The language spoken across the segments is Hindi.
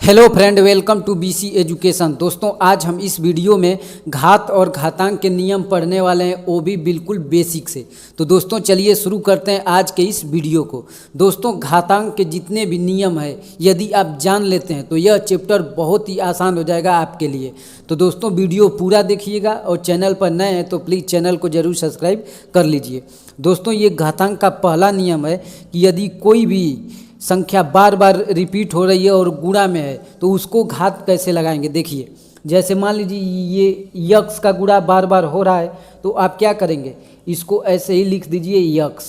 Hello friend, welcome to BC education. दोस्तों, आज हम इस वीडियो में घात और घातांक के नियम पढ़ने वाले हैं, वो भी बिल्कुल बेसिक से। तो दोस्तों चलिए शुरू करते हैं आज के इस वीडियो को। दोस्तों, घातांक के जितने भी नियम है यदि आप जान लेते हैं तो यह चैप्टर बहुत ही आसान हो जाएगा आपके लिए। तो दोस्तों वीडियो पूरा देखिएगा और चैनल पर नए हैं तो प्लीज़ चैनल को ज़रूर सब्सक्राइब कर लीजिए। दोस्तों, ये घातांक का पहला नियम है कि यदि कोई भी संख्या बार बार रिपीट हो रही है और गुणा में है तो उसको घात कैसे लगाएंगे। देखिए, जैसे मान लीजिए ये यक्स का गुणा बार बार हो रहा है तो आप क्या करेंगे, इसको ऐसे ही लिख दीजिए यक्स,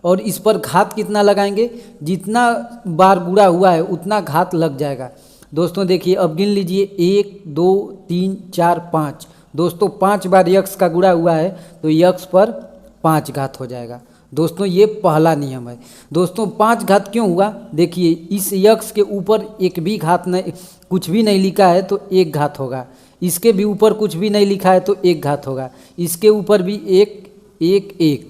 और इस पर घात कितना लगाएंगे, जितना बार गुणा हुआ है उतना घात लग जाएगा। दोस्तों देखिए, अब गिन लीजिए 1 2 3 4 5। दोस्तों 5 बार यक्स का गुणा हुआ है तो यक्स पर 5 घात हो जाएगा। दोस्तों ये पहला नियम है। दोस्तों 5 घात क्यों हुआ, देखिए इस यक्स के ऊपर एक भी घात नहीं, कुछ भी नहीं लिखा है तो 1 घात होगा। इसके भी ऊपर कुछ भी नहीं लिखा है तो 1 घात होगा। इसके ऊपर भी 1 1 1।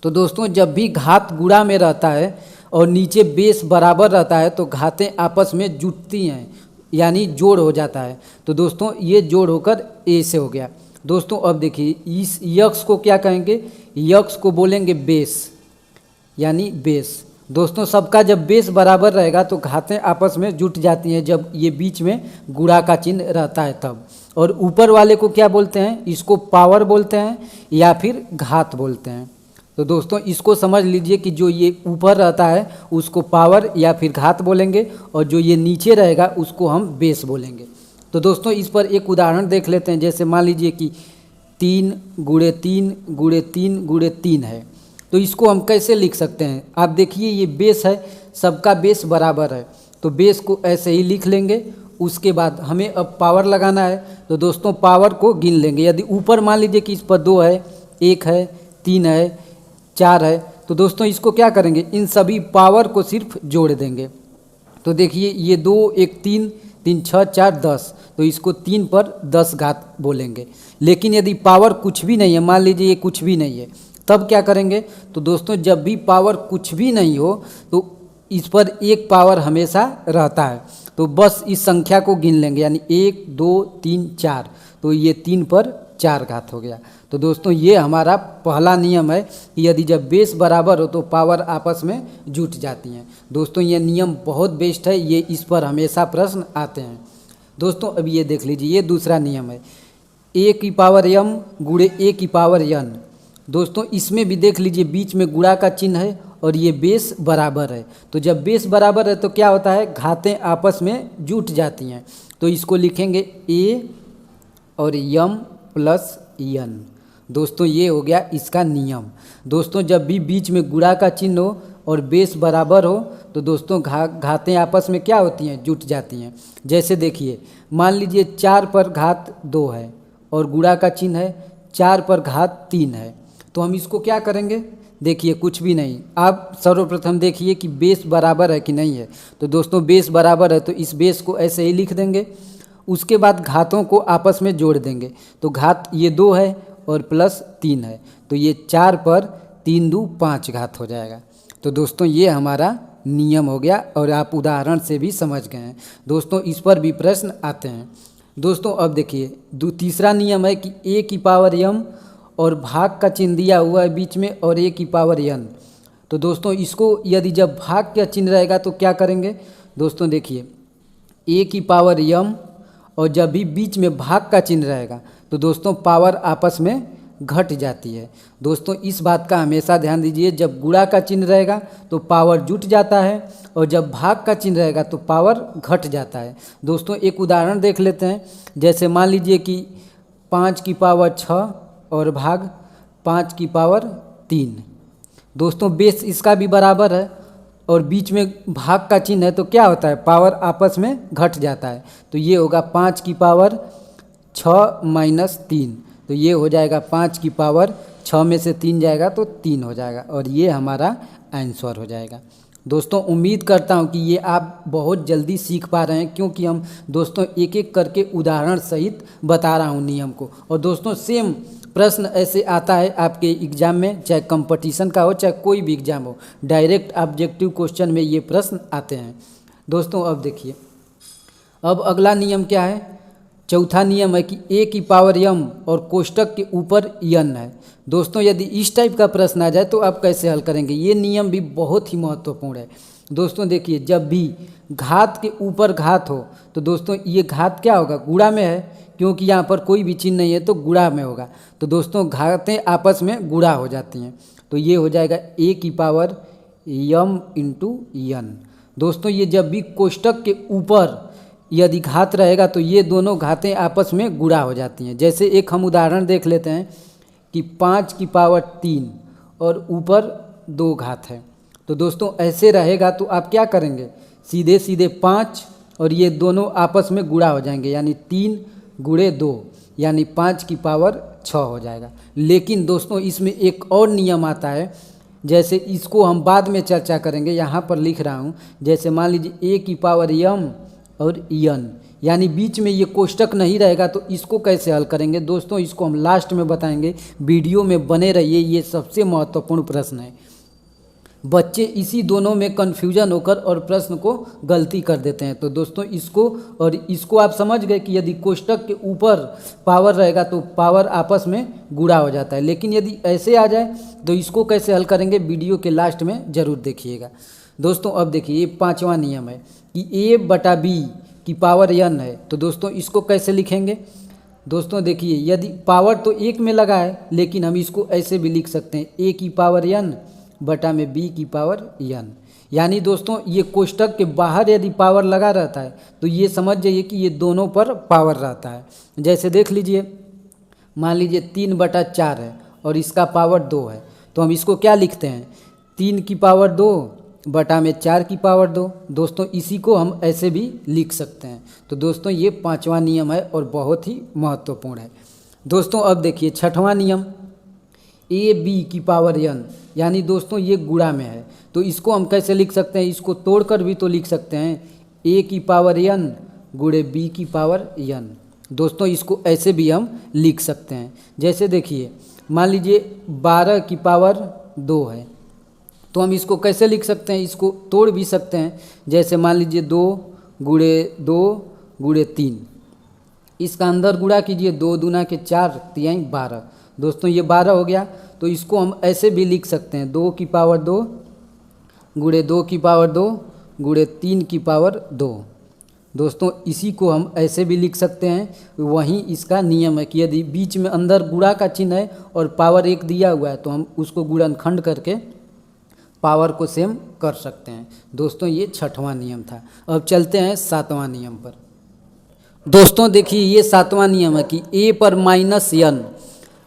तो दोस्तों जब भी घात गुणा में रहता है और नीचे बेस बराबर रहता है तो घातें आपस में जुटती हैं, यानी जोड़ हो जाता है। तो दोस्तों ये जोड़ होकर ए से हो गया। दोस्तों अब देखिए, इस यक्स को क्या कहेंगे, यक्स को बोलेंगे बेस, यानी बेस। दोस्तों सबका जब बेस बराबर रहेगा तो घातें आपस में जुट जाती हैं, जब ये बीच में गुणा का चिन्ह रहता है तब। और ऊपर वाले को क्या बोलते हैं, इसको पावर बोलते हैं या फिर घात बोलते हैं। तो दोस्तों इसको समझ लीजिए कि जो ये ऊपर रहता है उसको पावर या फिर घात बोलेंगे, और जो ये नीचे रहेगा उसको हम बेस बोलेंगे। तो दोस्तों इस पर एक उदाहरण देख लेते हैं। जैसे मान लीजिए कि 3 × 3 × 3 × 3 है, तो इसको हम कैसे लिख सकते हैं। आप देखिए ये बेस है, सबका बेस बराबर है तो बेस को ऐसे ही लिख लेंगे। उसके बाद हमें अब पावर लगाना है तो दोस्तों पावर को गिन लेंगे। यदि ऊपर मान लीजिए कि इस पर 2 है, 1 है, 3 है, 4 है, तो दोस्तों इसको क्या करेंगे, इन सभी पावर को सिर्फ जोड़ देंगे। तो देखिए ये 2 1 3 3 6 4 10, तो इसको 3 पर 10 घात बोलेंगे। लेकिन यदि पावर कुछ भी नहीं है, मान लीजिए ये कुछ भी नहीं है, तब क्या करेंगे। तो दोस्तों जब भी पावर कुछ भी नहीं हो तो इस पर एक पावर हमेशा रहता है, तो बस इस संख्या को गिन लेंगे, यानी 1 2 3 4, तो ये 3 पर 4 घात हो गया। तो दोस्तों ये हमारा पहला नियम है कि यदि जब बेस बराबर हो तो पावर आपस में जुट जाती हैं। दोस्तों ये नियम बहुत बेस्ट है, ये इस पर हमेशा प्रश्न आते हैं। दोस्तों अब ये देख लीजिए, ये दूसरा नियम है, a की पावर m गुणे a की पावर n। दोस्तों इसमें भी देख लीजिए, बीच में गुणा का चिन्ह है और ये बेस बराबर है। तो जब बेस बराबर है तो क्या होता है, घातें आपस में जुट जाती हैं। तो इसको लिखेंगे a और m प्लस n। दोस्तों ये हो गया इसका नियम। दोस्तों जब भी बीच में गुणा का चिन्ह हो और बेस बराबर हो तो दोस्तों घातें आपस में क्या होती हैं, जुट जाती हैं। जैसे देखिए, मान लीजिए 4 पर घात 2 है और गुणा का चिन्ह है, 4 पर घात 3 है, तो हम इसको क्या करेंगे, देखिए कुछ भी नहीं, आप सर्वप्रथम देखिए कि बेस बराबर है कि नहीं है। तो दोस्तों बेस बराबर है तो इस बेस को ऐसे ही लिख देंगे। उसके बाद घातों को आपस में जोड़ देंगे। तो घात ये 2 है और प्लस 3 है, तो ये 4 पर 3 2 5 घात हो जाएगा। तो दोस्तों ये हमारा नियम हो गया और आप उदाहरण से भी समझ गए हैं। दोस्तों इस पर भी प्रश्न आते हैं। दोस्तों अब देखिए, तीसरा नियम है कि a की पावर m और भाग का चिन्ह दिया हुआ है बीच में और a की पावर n। तो दोस्तों इसको यदि जब भाग का चिन्ह रहेगा तो क्या करेंगे। दोस्तों देखिए, a की पावर m और जब भी बीच में भाग का चिन्ह रहेगा तो दोस्तों पावर आपस में घट जाती है। दोस्तों इस बात का हमेशा ध्यान दीजिए, जब गुणा का चिन्ह रहेगा तो पावर जुट जाता है और जब भाग का चिन्ह रहेगा तो पावर घट जाता है। दोस्तों एक उदाहरण देख लेते हैं। जैसे मान लीजिए कि 5 की पावर 6 और भाग 5 की पावर 3। दोस्तों बेस इसका भी बराबर है और बीच में भाग का चिन्ह है तो क्या होता है, पावर आपस में घट जाता है। तो ये होगा 5 की पावर 6 माइनस 3, तो ये हो जाएगा 5 की पावर 6 में से 3 जाएगा तो 3 हो जाएगा, और ये हमारा आंसर हो जाएगा। दोस्तों उम्मीद करता हूँ कि ये आप बहुत जल्दी सीख पा रहे हैं, क्योंकि हम दोस्तों एक एक करके उदाहरण सहित बता रहा हूँ नियम को। और दोस्तों सेम प्रश्न ऐसे आता है आपके एग्ज़ाम में, चाहे कंपटीशन का हो चाहे कोई भी एग्ज़ाम हो, डायरेक्ट ऑब्जेक्टिव क्वेश्चन में ये प्रश्न आते हैं। दोस्तों अब देखिए, अब अगला नियम क्या है, चौथा नियम है कि ए की पावर यम और कोष्टक के ऊपर यन है। दोस्तों यदि इस टाइप का प्रश्न आ जाए तो आप कैसे हल करेंगे, ये नियम भी बहुत ही महत्वपूर्ण है। दोस्तों देखिए, जब भी घात के ऊपर घात हो तो दोस्तों ये घात क्या होगा, गुणा में है, क्योंकि यहाँ पर कोई भी चिन्ह नहीं है तो गुणा में होगा। तो दोस्तों घातें आपस में गुणा हो जाती हैं, तो ये हो जाएगा ए की पावर यम इंटू यन। दोस्तों ये जब भी कोष्टक के ऊपर यदि घात रहेगा तो ये दोनों घातें आपस में गुणा हो जाती हैं। जैसे एक हम उदाहरण देख लेते हैं कि 5 की पावर 3 और ऊपर 2 घात है। तो दोस्तों ऐसे रहेगा तो आप क्या करेंगे, सीधे सीधे 5 और ये दोनों आपस में गुणा हो जाएंगे, यानी 3 गुणे 2 यानी 5 की पावर 6 हो जाएगा। लेकिन दोस्तों इसमें एक और नियम आता है, जैसे इसको हम बाद में चर्चा करेंगे, यहाँ पर लिख रहा हूँ। जैसे मान लीजिए ए की पावर यम और यन, यानी बीच में ये कोष्टक नहीं रहेगा, तो इसको कैसे हल करेंगे दोस्तों, इसको हम लास्ट में बताएंगे। वीडियो में बने रहिए, ये सबसे महत्वपूर्ण प्रश्न है। बच्चे इसी दोनों में कन्फ्यूजन होकर और प्रश्न को गलती कर देते हैं। तो दोस्तों इसको आप समझ गए कि यदि कोष्टक के ऊपर पावर रहेगा तो पावर आपस में गुणा हो जाता है, लेकिन यदि ऐसे आ जाए तो इसको कैसे हल करेंगे, वीडियो के लास्ट में ज़रूर देखिएगा। दोस्तों अब देखिए, ये 5वां नियम है कि ए बटा बी की पावर यन है। तो दोस्तों इसको कैसे लिखेंगे, दोस्तों देखिए, यदि पावर तो एक में लगा है, लेकिन हम इसको ऐसे भी लिख सकते हैं, ए की पावर यन बटा में बी की पावर यन। यानी दोस्तों ये कोष्टक के बाहर यदि पावर लगा रहता है तो ये समझ जाइए कि ये दोनों पर पावर रहता है। जैसे देख लीजिए, मान लीजिए 3/4 है और इसका पावर 2 है, तो हम इसको क्या लिखते हैं, 3 की पावर 2 बटा में 4 की पावर 2। दोस्तों इसी को हम ऐसे भी लिख सकते हैं। तो दोस्तों ये 5वां नियम है और बहुत ही महत्वपूर्ण है। दोस्तों अब देखिए 6वां नियम, ए बी की पावर यन, यानी दोस्तों ये गुणा में है, तो इसको हम कैसे लिख सकते हैं, इसको तोड़कर भी तो लिख सकते हैं, ए की पावर यन गुणे बी की पावर यन। दोस्तों इसको ऐसे भी हम लिख सकते हैं। जैसे देखिए, मान लीजिए 12 की पावर 2 है, तो हम इसको कैसे लिख सकते हैं, इसको तोड़ भी सकते हैं। जैसे मान लीजिए 2 गुणे 2 गुणे 3, इसका अंदर गुणा कीजिए, 2 दूना के 4 तिहाई 12। दोस्तों ये 12 हो गया, तो इसको हम ऐसे भी लिख सकते हैं, 2 की पावर 2 गुणे 2 की पावर 2 गुणे 3 की पावर 2। दोस्तों इसी को हम ऐसे भी लिख सकते हैं। वहीं इसका नियम है कि यदि बीच में अंदर गुणा का चिन्ह है और पावर 1 दिया हुआ है तो हम उसको गुणनखंड करके पावर को सेम कर सकते हैं। दोस्तों ये 6वां नियम था। अब चलते हैं 7वां नियम पर। दोस्तों देखिए, ये 7वां नियम है कि ए पर माइनस यन।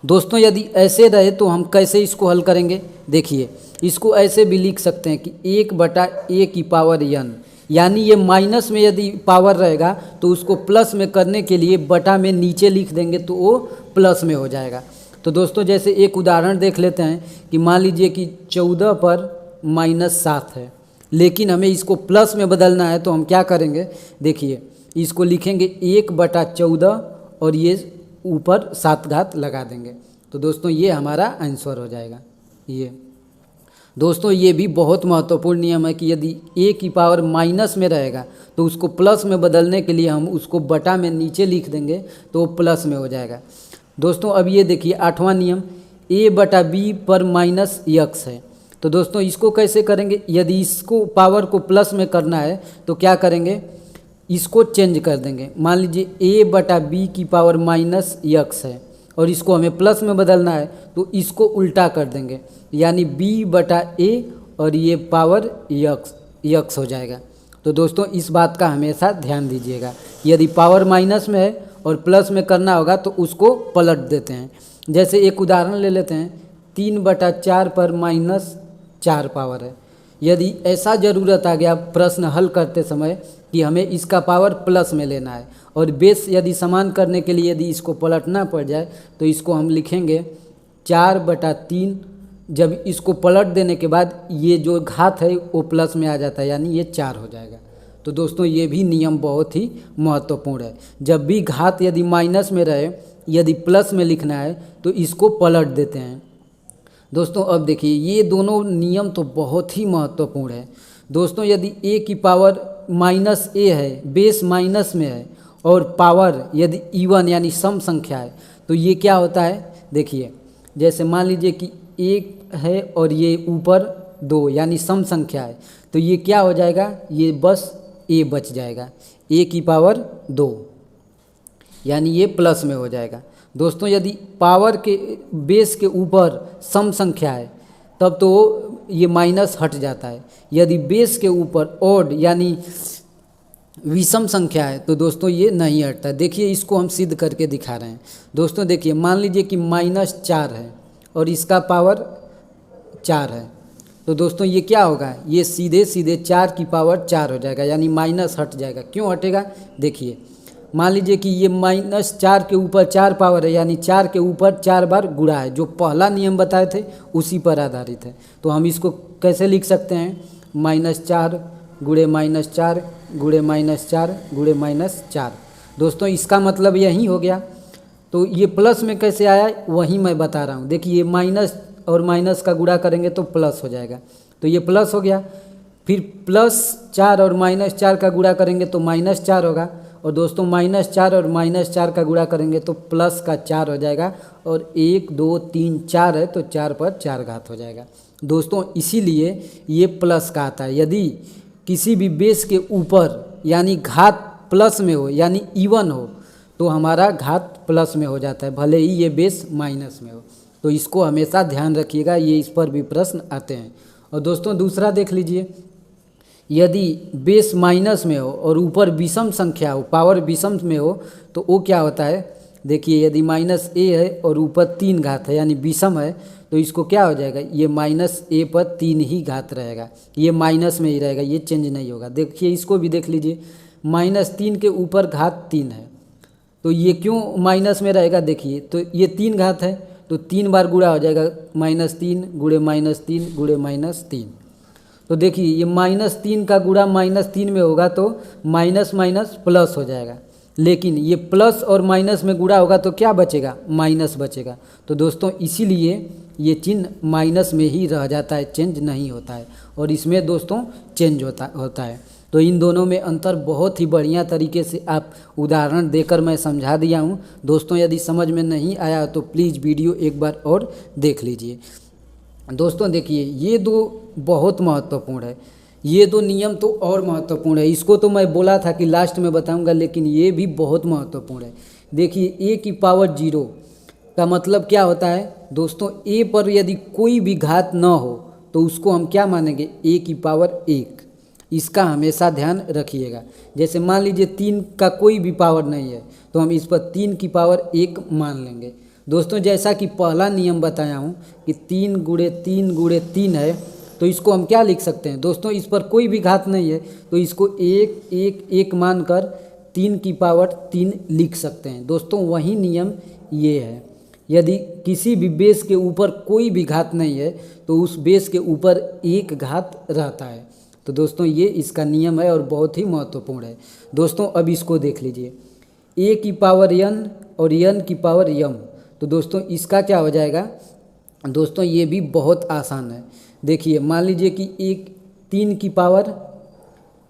दोस्तों यदि ऐसे रहे तो हम कैसे इसको हल करेंगे, देखिए इसको ऐसे भी लिख सकते हैं कि 1/a की पावर यन, यानी ये माइनस में यदि पावर रहेगा तो उसको प्लस में करने के लिए बटा में नीचे लिख देंगे तो वो प्लस में हो जाएगा। तो दोस्तों जैसे एक उदाहरण देख लेते हैं कि मान लीजिए कि 14 पर -7 है, लेकिन हमें इसको प्लस में बदलना है, तो हम क्या करेंगे, देखिए इसको लिखेंगे 1/14 और ये ऊपर 7 घात लगा देंगे। तो दोस्तों ये हमारा आंसर हो जाएगा। ये दोस्तों ये भी बहुत महत्वपूर्ण नियम है कि यदि ए की पावर माइनस में रहेगा तो उसको प्लस में बदलने के लिए हम उसको बटा में नीचे लिख देंगे तो वो प्लस में हो जाएगा। दोस्तों अब ये देखिए 8वां नियम, ए बटा बी पर माइनस यक्स है। तो दोस्तों इसको कैसे करेंगे, यदि इसको पावर को प्लस में करना है तो क्या करेंगे, इसको चेंज कर देंगे। मान लीजिए ए बटा बी की पावर माइनस यक्स है और इसको हमें प्लस में बदलना है तो इसको उल्टा कर देंगे, यानी बी बटा ए और ये पावर यक्स हो जाएगा। तो दोस्तों इस बात का हमेशा ध्यान दीजिएगा, यदि पावर माइनस में है और प्लस में करना होगा तो उसको पलट देते हैं। जैसे एक उदाहरण ले लेते हैं, 3/4 पर -4 पावर है। यदि ऐसा ज़रूरत आ गया प्रश्न हल करते समय कि हमें इसका पावर प्लस में लेना है और बेस यदि समान करने के लिए यदि इसको पलटना पड़ जाए तो इसको हम लिखेंगे 4/3। जब इसको पलट देने के बाद ये जो घात है वो प्लस में आ जाता है, यानी ये 4 हो जाएगा। तो दोस्तों ये भी नियम बहुत ही महत्वपूर्ण है। जब भी घात यदि माइनस में रहे, यदि प्लस में लिखना है तो इसको पलट देते हैं। दोस्तों अब देखिए ये दोनों नियम तो बहुत ही महत्वपूर्ण है। दोस्तों यदि ए की पावर माइनस ए है, बेस माइनस में है और पावर यदि इवन यानी सम संख्या है तो ये क्या होता है, देखिए जैसे मान लीजिए कि एक है और ये ऊपर 2 यानी सम संख्या है, तो ये क्या हो जाएगा, ये बस ए बच जाएगा, ए की पावर 2 यानी ये प्लस में हो जाएगा। दोस्तों यदि पावर के बेस के ऊपर सम संख्या है तब तो ये माइनस हट जाता है, यदि बेस के ऊपर ऑड यानी विषम संख्या है तो दोस्तों ये नहीं हटता। देखिए इसको हम सिद्ध करके दिखा रहे हैं। दोस्तों देखिए मान लीजिए कि -4 है और इसका पावर 4 है, तो दोस्तों ये क्या होगा, ये सीधे सीधे 4 की पावर 4 हो जाएगा, यानी माइनस हट जाएगा। क्यों हटेगा, देखिए मान लीजिए कि ये -4 के ऊपर 4 पावर है, यानी 4 के ऊपर 4 बार गुणा है, जो पहला नियम बताए थे उसी पर आधारित है। तो हम इसको कैसे लिख सकते हैं, -4 गुणे -4 गुणे -4 गुणे -4। दोस्तों इसका मतलब यही हो गया। तो ये प्लस में कैसे आया वही मैं बता रहा हूँ। देखिए ये माइनस और माइनस का गुणा करेंगे तो प्लस हो जाएगा, तो ये प्लस हो गया। फिर +4 और -4 का गुणा करेंगे तो -4 होगा, और दोस्तों -4 और -4 का गुणा करेंगे तो प्लस का 4 हो जाएगा, और 1 2 3 4 है तो 4 पर 4 घात हो जाएगा। दोस्तों इसीलिए ये प्लस का आता है। यदि किसी भी बेस के ऊपर यानी घात प्लस में हो यानी इवन हो तो हमारा घात प्लस में हो जाता है, भले ही ये बेस माइनस में हो। तो इसको हमेशा ध्यान रखिएगा, ये इस पर भी प्रश्न आते हैं। और दोस्तों दूसरा देख लीजिए, यदि बेस माइनस में हो और ऊपर विषम संख्या हो, पावर विषम में हो, तो वो क्या होता है, देखिए यदि -a है और ऊपर 3 घात है यानी विषम है, तो इसको क्या हो जाएगा, ये -a पर 3 ही घात रहेगा, ये माइनस में ही रहेगा, ये चेंज नहीं होगा। देखिए इसको भी देख लीजिए, -3 के ऊपर घात 3 है, तो ये क्यों माइनस में रहेगा, देखिए तो ये 3 घात है तो 3 बार गुणा हो जाएगा, -3 गुणे -3 गुणे -3। तो देखिए ये -3 का गुणा -3 में होगा तो माइनस माइनस प्लस हो जाएगा, लेकिन ये प्लस और माइनस में गुणा होगा तो क्या बचेगा, माइनस बचेगा। तो दोस्तों इसीलिए ये चिन्ह माइनस में ही रह जाता है, चेंज नहीं होता है, और इसमें दोस्तों चेंज होता है। तो इन दोनों में अंतर बहुत ही बढ़िया तरीके से आप उदाहरण देकर मैं समझा दिया हूँ। दोस्तों यदि समझ में नहीं आया तो प्लीज़ वीडियो एक बार और देख लीजिए। दोस्तों देखिए ये 2 बहुत महत्वपूर्ण है, ये 2 नियम तो और महत्वपूर्ण है। इसको तो मैं बोला था कि लास्ट में बताऊंगा, लेकिन ये भी बहुत महत्वपूर्ण है। देखिए a की पावर 0 का मतलब क्या होता है दोस्तों, a पर यदि कोई भी घात न हो तो उसको हम क्या मानेंगे, a की पावर 1। इसका हमेशा ध्यान रखिएगा। जैसे मान लीजिए 3 का कोई भी पावर नहीं है तो हम इस पर 3 की पावर 1 मान लेंगे। दोस्तों जैसा कि पहला नियम बताया हूँ कि 3 गुणे 3 गुणे 3 है, तो इसको हम क्या लिख सकते हैं दोस्तों, इस पर कोई भी घात नहीं है तो इसको 1 1 1 मानकर 3 की पावर 3 लिख सकते हैं। दोस्तों वही नियम ये है, यदि किसी भी बेस के ऊपर कोई भी घात नहीं है तो उस बेस के ऊपर 1 घात रहता है। तो दोस्तों ये इसका नियम है और बहुत ही महत्वपूर्ण है। दोस्तों अब इसको देख लीजिए, a की पावर n और n की पावर m। तो दोस्तों इसका क्या हो जाएगा, दोस्तों ये भी बहुत आसान है। देखिए मान लीजिए कि 3 की पावर,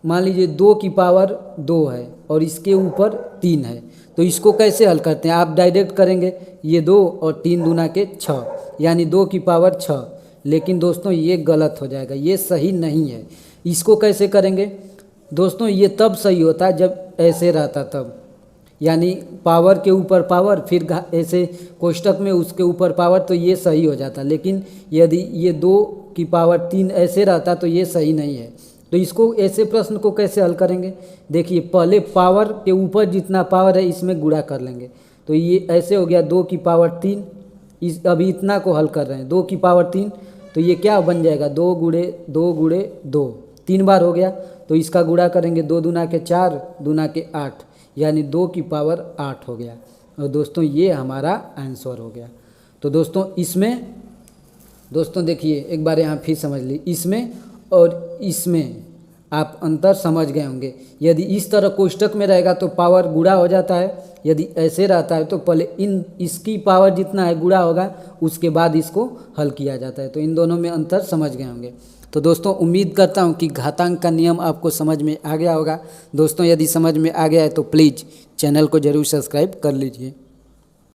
मान लीजिए 2 की पावर 2 है और इसके ऊपर 3 है, तो इसको कैसे हल करते हैं, आप डायरेक्ट करेंगे, ये 2 और 3 दूना के 6 यानी 2 की पावर 6। लेकिन दोस्तों ये गलत हो जाएगा, ये सही नहीं है। इसको कैसे करेंगे दोस्तों, ये तब सही होता है जब ऐसे रहता तब, यानी पावर के ऊपर पावर फिर ऐसे कोष्टक में उसके ऊपर पावर, तो ये सही हो जाता। लेकिन यदि ये 2 की पावर 3 ऐसे रहता तो ये सही नहीं है। तो इसको ऐसे प्रश्न को कैसे हल करेंगे, देखिए पहले पावर के ऊपर जितना पावर है इसमें गुणा कर लेंगे, तो ये ऐसे हो गया 2 की पावर 3। इस अभी इतना को हल कर रहे हैं, 2 की पावर 3, तो ये क्या बन जाएगा, 2 गुणे 2 गुणे 2, 3 बार हो गया। तो इसका गुणा करेंगे, 2 दूना के 4 दूना के 8 यानी 2 की पावर 8 हो गया। और दोस्तों ये हमारा आंसर हो गया। तो दोस्तों इसमें, दोस्तों देखिए एक बार यहाँ फिर समझ ली, इसमें और इसमें आप अंतर समझ गए होंगे। यदि इस तरह कोष्टक में रहेगा तो पावर गुणा हो जाता है, यदि ऐसे रहता है तो पहले इसकी पावर जितना है गुणा होगा, उसके बाद इसको हल किया जाता है। तो इन दोनों में अंतर समझ गए होंगे। तो दोस्तों उम्मीद करता हूँ कि घातांक का नियम आपको समझ में आ गया होगा। दोस्तों यदि समझ में आ गया है तो प्लीज़ चैनल को ज़रूर सब्सक्राइब कर लीजिए।